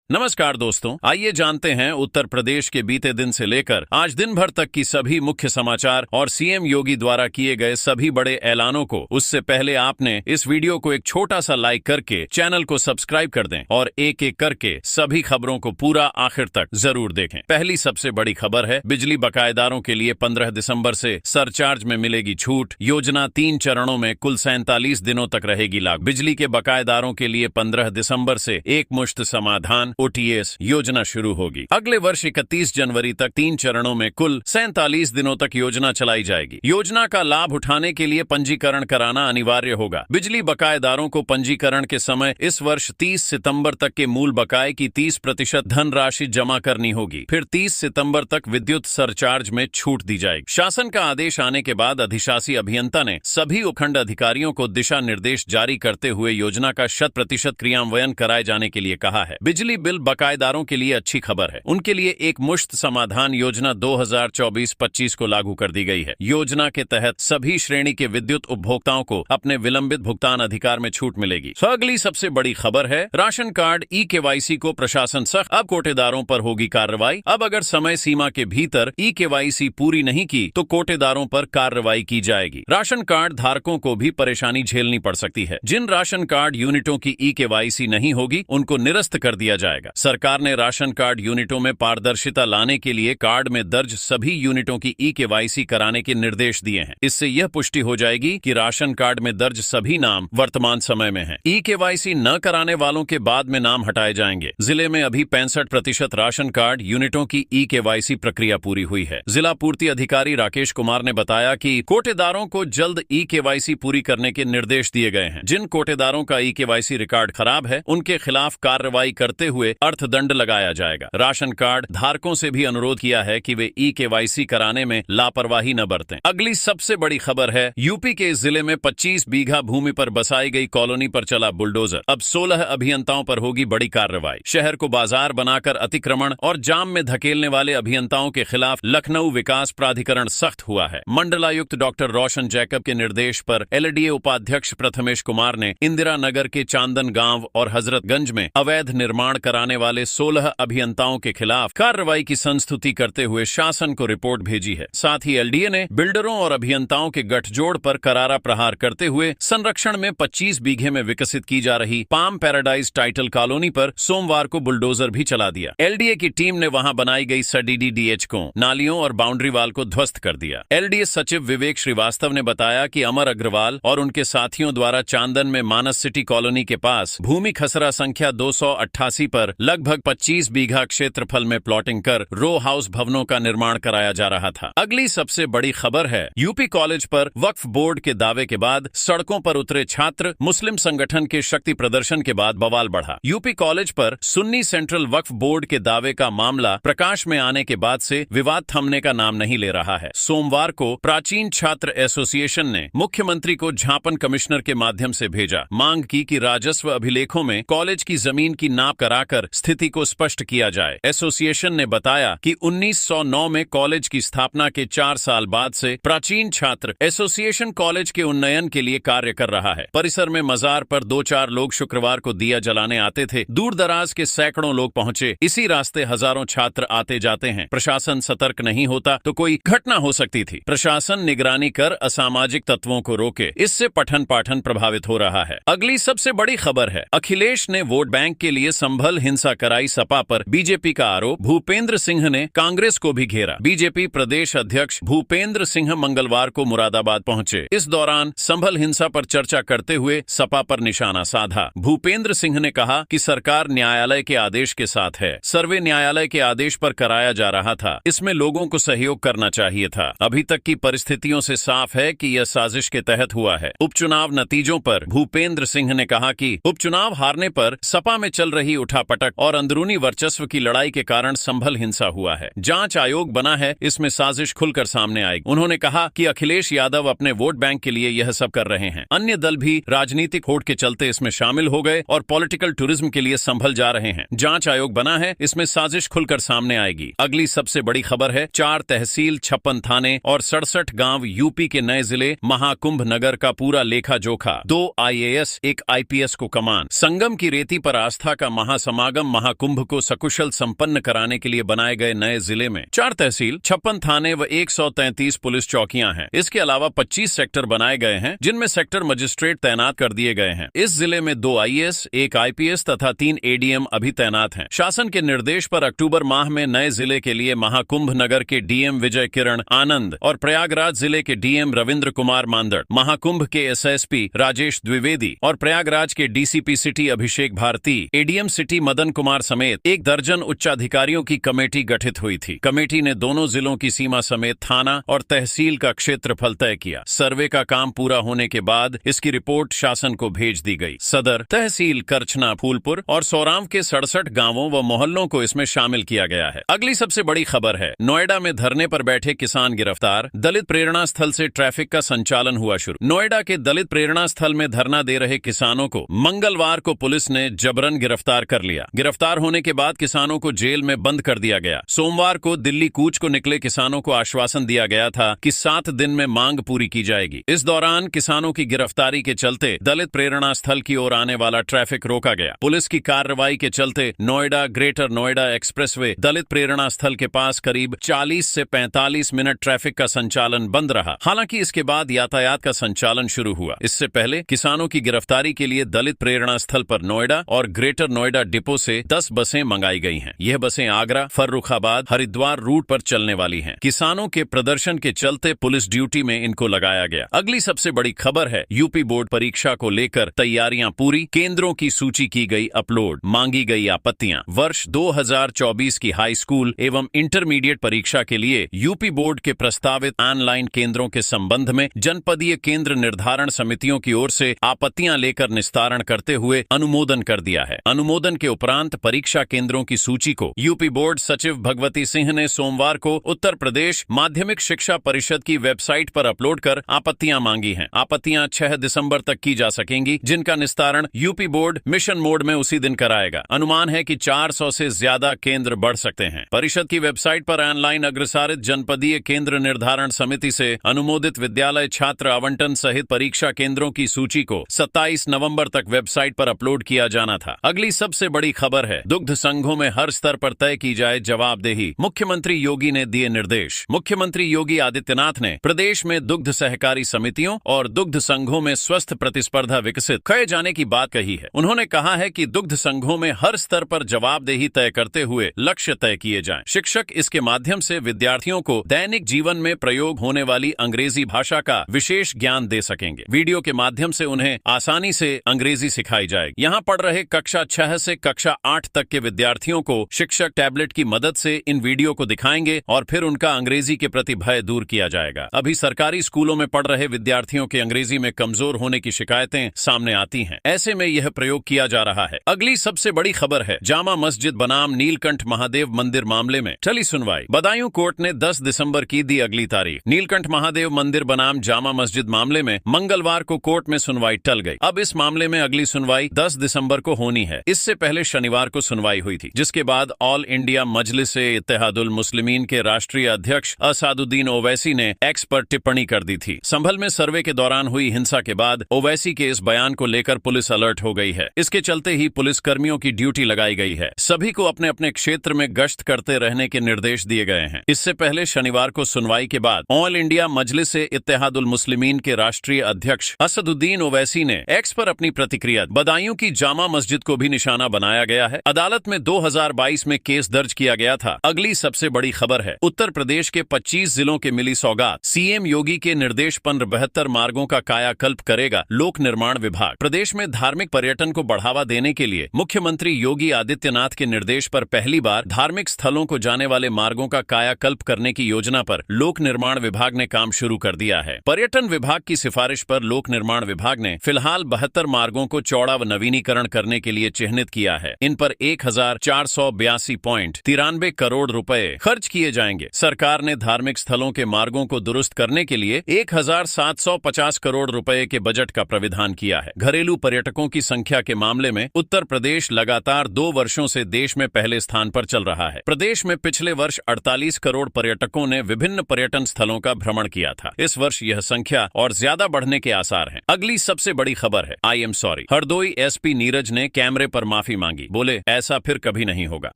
नमस्कार दोस्तों, आइए जानते हैं उत्तर प्रदेश के बीते दिन से लेकर आज दिन भर तक की सभी मुख्य समाचार और सीएम योगी द्वारा किए गए सभी बड़े ऐलानों को। उससे पहले आपने इस वीडियो को एक छोटा सा लाइक करके चैनल को सब्सक्राइब कर दें और एक एक करके सभी खबरों को पूरा आखिर तक जरूर देखें। पहली सबसे बड़ी खबर है, बिजली बकायेदारों के लिए 15 दिसंबर से सरचार्ज में मिलेगी छूट। योजना 3 चरणों में कुल 47 दिनों तक रहेगी लागू। बिजली के बकायेदारों के लिए 15 दिसंबर से एक मुश्त समाधान OTS योजना शुरू होगी। अगले वर्ष 31 जनवरी तक 3 चरणों में कुल 47 दिनों तक योजना चलाई जाएगी। योजना का लाभ उठाने के लिए पंजीकरण कराना अनिवार्य होगा। बिजली बकायेदारों को पंजीकरण के समय इस वर्ष 30 सितंबर तक के मूल बकाये की 30% धनराशि जमा करनी होगी। फिर 30 सितंबर तक विद्युत सरचार्ज में छूट दी जाएगी। शासन का आदेश आने के बाद अधिशासी अभियंता ने सभी उपखंड अधिकारियों को दिशा निर्देश जारी करते हुए योजना का 100% क्रियान्वयन कराए जाने के लिए कहा है। बिजली बिल बकायेदारों के लिए अच्छी खबर है। उनके लिए एक मुश्त समाधान योजना 2024-25 को लागू कर दी गई है। योजना के तहत सभी श्रेणी के विद्युत उपभोक्ताओं को अपने विलंबित भुगतान अधिकार में छूट मिलेगी। अगली सबसे बड़ी खबर है, राशन कार्ड eKYC को प्रशासन सख्त। अब कोटेदारों पर होगी कार्रवाई। अब अगर समय सीमा के भीतर eKYC पूरी नहीं की तो कोटेदारों पर कार्रवाई की जाएगी। राशन कार्ड धारकों को भी परेशानी झेलनी पड़ सकती है। जिन राशन कार्ड यूनिटों की eKYC नहीं होगी उनको निरस्त कर दिया जाएगा। सरकार ने राशन कार्ड यूनिटों में पारदर्शिता लाने के लिए कार्ड में दर्ज सभी यूनिटों की eKYC कराने के निर्देश दिए हैं। इससे यह पुष्टि हो जाएगी कि राशन कार्ड में दर्ज सभी नाम वर्तमान समय में हैं। eKYC न कराने वालों के बाद में नाम हटाए जाएंगे। जिले में अभी 65% राशन कार्ड यूनिटों की eKYC प्रक्रिया पूरी हुई है। जिला पूर्ति अधिकारी राकेश कुमार ने बताया कि कोटेदारों को जल्द eKYC पूरी करने के निर्देश दिए गए हैं। जिन कोटेदारों का eKYC रिकॉर्ड खराब है उनके खिलाफ कार्रवाई करते हुए अर्थदंड लगाया जाएगा। राशन कार्ड धारकों से भी अनुरोध किया है कि वे eKYC कराने में लापरवाही न बरतें। अगली सबसे बड़ी खबर है, यूपी के इस जिले में 25 बीघा भूमि पर बसाई गई कॉलोनी पर चला बुलडोजर। अब 16 अभियंताओं पर होगी बड़ी कार्रवाई। शहर को बाजार बनाकर अतिक्रमण और जाम में धकेलने वाले अभियंताओं के खिलाफ लखनऊ विकास प्राधिकरण सख्त हुआ है। मंडलायुक्त डॉक्टर रोशन जैकब के निर्देश पर LDA उपाध्यक्ष प्रथमेश कुमार ने इंदिरा नगर के चांदन गांव और हजरतगंज में अवैध निर्माण कराने वाले 16 अभियंताओं के खिलाफ कार्रवाई की संस्तुति करते हुए शासन को रिपोर्ट भेजी है। साथ ही LDA ने बिल्डरों और अभियंताओं के गठजोड़ पर करारा प्रहार करते हुए संरक्षण में 25 बीघे में विकसित की जा रही पाम पैराडाइज टाइटल कॉलोनी पर सोमवार को बुलडोजर भी चला दिया। LDA की टीम ने वहां बनाई गई सडीडी DH नालियों और बाउंड्री वाल को ध्वस्त कर दिया। LDA सचिव विवेक श्रीवास्तव ने बताया कि अमर अग्रवाल और उनके साथियों द्वारा चांदन में मानस सिटी कॉलोनी के पास भूमि खसरा संख्या 288 पर लगभग 25 बीघा क्षेत्रफल में प्लॉटिंग कर रो हाउस भवनों का निर्माण कराया जा रहा था। अगली सबसे बड़ी खबर है, यूपी कॉलेज पर वक्फ बोर्ड के दावे के बाद सड़कों पर उतरे छात्र। मुस्लिम संगठन के शक्ति प्रदर्शन के बाद बवाल बढ़ा। यूपी कॉलेज पर सुन्नी सेंट्रल वक्फ बोर्ड के दावे का मामला प्रकाश में आने के बाद से विवाद थमने का नाम नहीं ले रहा है। सोमवार को प्राचीन छात्र एसोसिएशन ने मुख्यमंत्री को झापन कमिश्नर के माध्यम से भेजा। मांग की कि राजस्व अभिलेखों में कॉलेज की जमीन की नाप कराकर स्थिति को स्पष्ट किया जाए। एसोसिएशन ने बताया कि 1909 में कॉलेज की स्थापना के 4 साल बाद से प्राचीन छात्र एसोसिएशन कॉलेज के उन्नयन के लिए कार्य कर रहा है। परिसर में मजार पर 2-4 लोग शुक्रवार को दिया जलाने आते थे। दूर दराज के सैकड़ों लोग पहुंचे। इसी रास्ते हजारों छात्र आते जाते हैं। प्रशासन सतर्क नहीं होता तो कोई घटना हो सकती थी। प्रशासन निगरानी कर असामाजिक तत्वों को रोके। इससे पठन पाठन प्रभावित हो रहा है। अगली सबसे बड़ी खबर है, अखिलेश ने वोट बैंक के लिए संभल हिंसा कराई सपा पर बीजेपी का आरोप। भूपेंद्र सिंह ने कांग्रेस को भी घेरा। बीजेपी प्रदेश अध्यक्ष भूपेंद्र सिंह मंगलवार को मुरादाबाद पहुंचे। इस दौरान संभल हिंसा पर चर्चा करते हुए सपा पर निशाना साधा। भूपेंद्र सिंह ने कहा कि सरकार न्यायालय के आदेश के साथ है। सर्वे न्यायालय के आदेश पर कराया जा रहा था। इसमें लोगों को सहयोग करना चाहिए था। अभी तक की परिस्थितियों से साफ है कि यह साजिश के तहत हुआ है। उपचुनाव नतीजों पर भूपेंद्र सिंह ने कहा कि उपचुनाव हारने पर सपा में चल रही उठापटक और अंदरूनी वर्चस्व की लड़ाई के कारण संभल हिंसा हुआ है। जांच आयोग बना है, इसमें साजिश खुलकर सामने आएगी। उन्होंने कहा कि अखिलेश यादव अपने वोट बैंक के लिए यह सब कर रहे हैं। अन्य दल भी राजनीतिक होड़ के चलते इसमें शामिल हो गए और पॉलिटिकल टूरिज्म के लिए संभल जा रहे हैं। जांच आयोग बना है, इसमें साजिश खुलकर सामने आएगी। अगली सबसे बड़ी खबर है, 4 तहसील, 56 थाने और 67 गांव यूपी के नए जिले महाकुंभ नगर का पूरा लेखा जोखा। 2 IAS 1 IPS को कमान। संगम की रेती पर आस्था का महासमारोह समागम महाकुंभ को सकुशल संपन्न कराने के लिए बनाए गए नए जिले में 4 तहसील, 56 थाने व 133 पुलिस चौकियां हैं। इसके अलावा 25 सेक्टर बनाए गए हैं, जिनमें सेक्टर मजिस्ट्रेट तैनात कर दिए गए हैं। इस जिले में 2 IAS, 1 IPS तथा 3 ADM अभी तैनात हैं। शासन के निर्देश पर अक्टूबर माह में नए जिले के लिए महाकुंभ नगर के DM विजय किरण आनंद और प्रयागराज जिले के DM रविंद्र कुमार मांदड़, महाकुंभ के SSP राजेश द्विवेदी और प्रयागराज के DCP सिटी अभिषेक भारती, ADM सिटी मदन कुमार समेत 1 दर्जन उच्चाधिकारियों की कमेटी गठित हुई थी। कमेटी ने दोनों जिलों की सीमा समेत थाना और तहसील का क्षेत्रफल तय किया। सर्वे का काम पूरा होने के बाद इसकी रिपोर्ट शासन को भेज दी गई। सदर तहसील करछना, फूलपुर और सौराम के 67 गांवों व मोहल्लों को इसमें शामिल किया गया है। अगली सबसे बड़ी खबर है, नोएडा में धरने पर बैठे किसान गिरफ्तार, दलित प्रेरणा स्थल से ट्रैफिक का संचालन हुआ शुरू। नोएडा के दलित प्रेरणा स्थल में धरना दे रहे किसानों को मंगलवार को पुलिस ने जबरन गिरफ्तार कर लिया। गिरफ्तार होने के बाद किसानों को जेल में बंद कर दिया गया। सोमवार को दिल्ली कूच को निकले किसानों को आश्वासन दिया गया था कि 7 दिन में मांग पूरी की जाएगी। इस दौरान किसानों की गिरफ्तारी के चलते दलित प्रेरणा स्थल की ओर आने वाला ट्रैफिक रोका गया। पुलिस की कार्रवाई के चलते नोएडा ग्रेटर नोएडा एक्सप्रेसवे दलित प्रेरणा स्थल के पास करीब 40 से 45 मिनट ट्रैफिक का संचालन बंद रहा। हालांकि इसके बाद यातायात का संचालन शुरू हुआ। इससे पहले किसानों की गिरफ्तारी के लिए दलित प्रेरणा स्थल पर नोएडा और ग्रेटर नोएडा डिपो से 10 बसें मंगाई गई हैं। यह बसें आगरा, फर्रुखाबाद, हरिद्वार रूट पर चलने वाली हैं। किसानों के प्रदर्शन के चलते पुलिस ड्यूटी में इनको लगाया गया। अगली सबसे बड़ी खबर है, यूपी बोर्ड परीक्षा को लेकर तैयारियां पूरी, केंद्रों की सूची की गई अपलोड, मांगी गई आपत्तियां। वर्ष 2024 की हाई स्कूल एवं इंटरमीडिएट परीक्षा के लिए यूपी बोर्ड के प्रस्तावित ऑनलाइन केंद्रों के संबंध में जनपदीय केंद्र निर्धारण समितियों की ओर से आपत्तियां लेकर निस्तारण करते हुए अनुमोदन कर दिया है। अनुमोदन के उपरांत परीक्षा केंद्रों की सूची को यूपी बोर्ड सचिव भगवती सिंह ने सोमवार को उत्तर प्रदेश माध्यमिक शिक्षा परिषद की वेबसाइट पर अपलोड कर आपत्तियां मांगी हैं। आपत्तियां 6 दिसंबर तक की जा सकेंगी, जिनका निस्तारण यूपी बोर्ड मिशन मोड में उसी दिन कराएगा। अनुमान है कि 400 से ज्यादा केंद्र बढ़ सकते हैं। परिषद की वेबसाइट पर ऑनलाइन अग्रसारित जनपदीय केंद्र निर्धारण समिति से अनुमोदित विद्यालय छात्र आवंटन सहित परीक्षा केंद्रों की सूची को 27 नवंबर तक वेबसाइट पर अपलोड किया जाना था। अगली सबसे बड़ी खबर है, दुग्ध संघों में हर स्तर पर तय की जाए जवाबदेही, मुख्यमंत्री योगी ने दिए निर्देश। मुख्यमंत्री योगी आदित्यनाथ ने प्रदेश में दुग्ध सहकारी समितियों और दुग्ध संघों में स्वस्थ प्रतिस्पर्धा विकसित किए जाने की बात कही है। उन्होंने कहा है कि दुग्ध संघों में हर स्तर पर जवाबदेही तय करते हुए लक्ष्य तय किए जाएं। शिक्षक इसके माध्यम से विद्यार्थियों को दैनिक जीवन में प्रयोग होने वाली अंग्रेजी भाषा का विशेष ज्ञान दे सकेंगे। वीडियो के माध्यम से उन्हें आसानी से अंग्रेजी सिखाई जाएगी। यहाँ पढ़ रहे कक्षा 6 से कक्षा 8 तक के विद्यार्थियों को शिक्षक टैबलेट की मदद से इन वीडियो को दिखाएंगे और फिर उनका अंग्रेजी के प्रति भय दूर किया जाएगा। अभी सरकारी स्कूलों में पढ़ रहे विद्यार्थियों के अंग्रेजी में कमजोर होने की शिकायतें सामने आती हैं। ऐसे में यह प्रयोग किया जा रहा है। अगली सबसे बड़ी खबर है, जामा मस्जिद बनाम नीलकंठ महादेव मंदिर मामले में टली सुनवाई। बदायूं कोर्ट ने 10 दिसंबर की दी अगली तारीख। नीलकंठ महादेव मंदिर बनाम जामा मस्जिद मामले में मंगलवार को कोर्ट में सुनवाई टल गई। अब इस मामले में अगली सुनवाई 10 दिसंबर को होनी है। इससे पहले शनिवार को सुनवाई हुई थी, जिसके बाद ऑल इंडिया मजलिस-ए-इत्तेहादुल मुस्लिमीन के राष्ट्रीय अध्यक्ष असादुद्दीन ओवैसी ने एक्स पर टिप्पणी कर दी थी। संभल में सर्वे के दौरान हुई हिंसा के बाद ओवैसी के इस बयान को लेकर पुलिस अलर्ट हो गई है। इसके चलते ही पुलिस कर्मियों की ड्यूटी लगाई गई है। सभी को अपने अपने क्षेत्र में गश्त करते रहने के निर्देश दिए गए हैं। इससे पहले शनिवार को सुनवाई के बाद ऑल इंडिया मजलिस-ए-इत्तेहादुल मुस्लिमीन के राष्ट्रीय अध्यक्ष असदुद्दीन ओवैसी ने एक्स पर अपनी प्रतिक्रिया। बदायूं की जामा मस्जिद को भी निशाना बनाया गया है। अदालत में 2022 में केस दर्ज किया गया था। अगली सबसे बड़ी खबर है, उत्तर प्रदेश के 25 जिलों के मिली सौगात। सीएम योगी के निर्देश पर 72 मार्गों का कायाकल्प करेगा लोक निर्माण विभाग। प्रदेश में धार्मिक पर्यटन को बढ़ावा देने के लिए मुख्यमंत्री योगी आदित्यनाथ के निर्देश पर पहली बार धार्मिक स्थलों को जाने वाले मार्गों का कायाकल्प करने की योजना पर लोक निर्माण विभाग ने काम शुरू कर दिया है। पर्यटन विभाग की सिफारिश पर लोक निर्माण विभाग ने फिलहाल 72 मार्गों को चौड़ा व नवीनीकरण करने के लिए चिन्हित किया है। इन पर 1482.93 करोड़ रुपए खर्च किए जाएंगे। सरकार ने धार्मिक स्थलों के मार्गों को दुरुस्त करने के लिए 1750 करोड़ रुपए के बजट का प्राविधान किया है। घरेलू पर्यटकों की संख्या के मामले में उत्तर प्रदेश लगातार 2 वर्षों से देश में पहले स्थान पर चल रहा है। प्रदेश में पिछले वर्ष 48 करोड़ पर्यटकों ने विभिन्न पर्यटन स्थलों का भ्रमण किया था। इस वर्ष यह संख्या और ज्यादा बढ़ने के आसार हैं। अगली सबसे बड़ी खबर है, I am sorry. Hardoi SP Neeraj ने कैमरे पर माफी मांगी। बोले ऐसा फिर कभी नहीं होगा।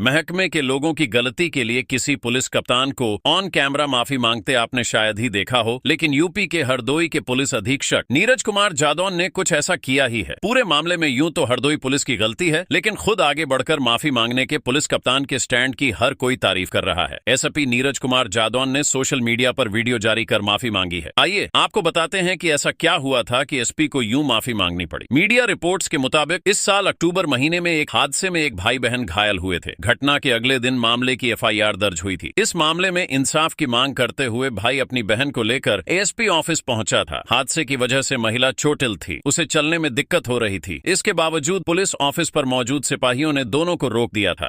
महकमे के लोगों की गलती के लिए किसी पुलिस कप्तान को ऑन कैमरा माफी मांगते आपने शायद ही देखा हो, लेकिन यूपी के हरदोई के पुलिस अधीक्षक नीरज कुमार जादौन ने कुछ ऐसा किया ही है। पूरे मामले में यूं तो हरदोई पुलिस की गलती है, लेकिन खुद आगे बढ़कर माफी मांगने के पुलिस कप्तान के स्टैंड की हर कोई तारीफ कर रहा है। एसपी नीरज कुमार जादौन ने सोशल मीडिया पर वीडियो जारी कर माफी मांगी है। आइए आपको बताते हैं कि ऐसा क्या हुआ था कि एसपी को यूं माफी मांगनी पड़ी। मीडिया रिपोर्ट्स के मुताबिक इस साल अक्टूबर महीने में एक हादसे में एक भाई बहन घायल हुए थे। घटना के अगले दिन मामले की एफआईआर दर्ज हुई थी। इस मामले में इंसाफ की मांग करते हुए भाई अपनी बहन को लेकर एएसपी ऑफिस पहुंचा था। हादसे की वजह से महिला चोटिल थी, उसे चलने में दिक्कत हो रही थी। इसके बावजूद पुलिस ऑफिस पर मौजूद सिपाहियों ने दोनों को रोक दिया था।